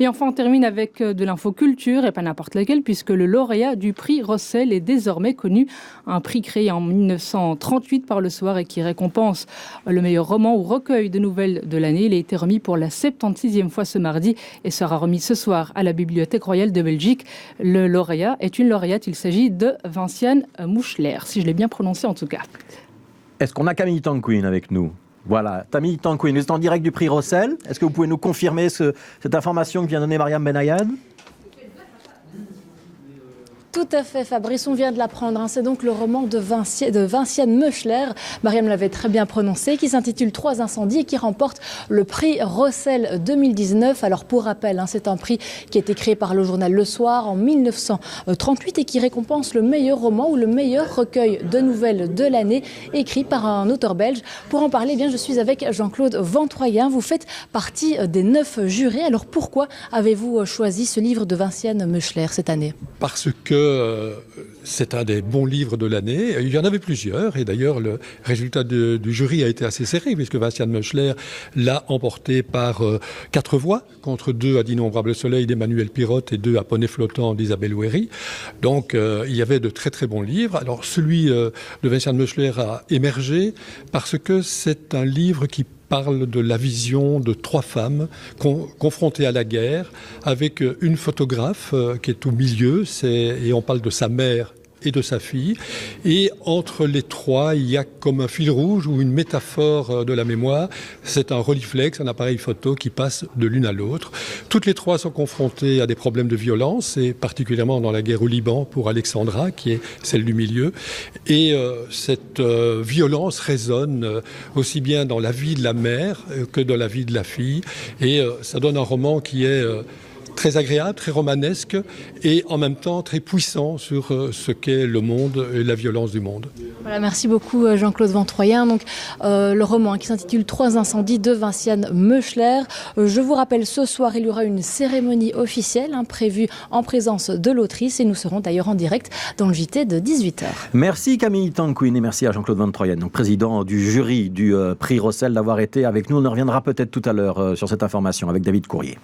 Et enfin, on termine avec de l'infoculture, et pas n'importe laquelle, puisque le lauréat du prix Rossel est désormais connu. Un prix créé en 1938 par Le Soir et qui récompense le meilleur roman ou recueil de nouvelles de l'année. Il a été remis pour la 76e fois ce mardi et sera remis ce soir à la Bibliothèque royale de Belgique. Le lauréat est une lauréate, il s'agit de Vinciane Mouchler, si je l'ai bien prononcé en tout cas. Est-ce qu'on a Camille Tanquin avec nous ? Voilà, Camille Tanquin, vous êtes en direct du prix Rossel. Est-ce que vous pouvez nous confirmer cette information que vient donner Mariam Benayad ? Tout à fait, Fabrice, on vient de l'apprendre. C'est donc le roman de Vinciane Meuchler, Mariam l'avait très bien prononcé, qui s'intitule 3 incendies et qui remporte le prix Rossel 2019. Alors pour rappel, c'est un prix qui a été créé par le journal Le Soir en 1938 et qui récompense le meilleur roman ou le meilleur recueil de nouvelles de l'année écrit par un auteur belge. Pour en parler, je suis avec Jean-Claude Ventroyen. Vous faites partie des 9 jurés. Alors pourquoi avez-vous choisi ce livre de Vinciane Meuchler cette année ? Parce que c'est un des bons livres de l'année. Il y en avait plusieurs et d'ailleurs le résultat du jury a été assez serré puisque Vinciane Meuchler l'a emporté par 4 voix contre 2 à D'innombrables soleils d'Emmanuel Pirotte et 2 à Poney flottant d'Isabelle Ouéry. Donc il y avait de très très bons livres. Alors celui de Vinciane Meuchler a émergé parce que c'est un livre qui parle de la vision de 3 femmes confrontées à la guerre avec une photographe qui est au milieu et on parle de sa mère et de sa fille. Et entre les 3, il y a comme un fil rouge ou une métaphore de la mémoire. C'est un Rolleiflex, un appareil photo qui passe de l'une à l'autre. Toutes les 3 sont confrontées à des problèmes de violence, et particulièrement dans la guerre au Liban pour Alexandra, qui est celle du milieu. Et cette violence résonne aussi bien dans la vie de la mère que dans la vie de la fille. Et ça donne un roman qui est très agréable, très romanesque et en même temps très puissant sur ce qu'est le monde et la violence du monde. Voilà, merci beaucoup Jean-Claude Ventroyen. Donc, le roman qui s'intitule 3 incendies de Vinciane Meuchler. Je vous rappelle, ce soir, il y aura une cérémonie officielle prévue en présence de l'autrice et nous serons d'ailleurs en direct dans le JT de 18h. Merci Camille Tanquin et merci à Jean-Claude Ventroyen, donc président du jury du prix Rossel, d'avoir été avec nous. On en reviendra peut-être tout à l'heure sur cette information avec David Courrier.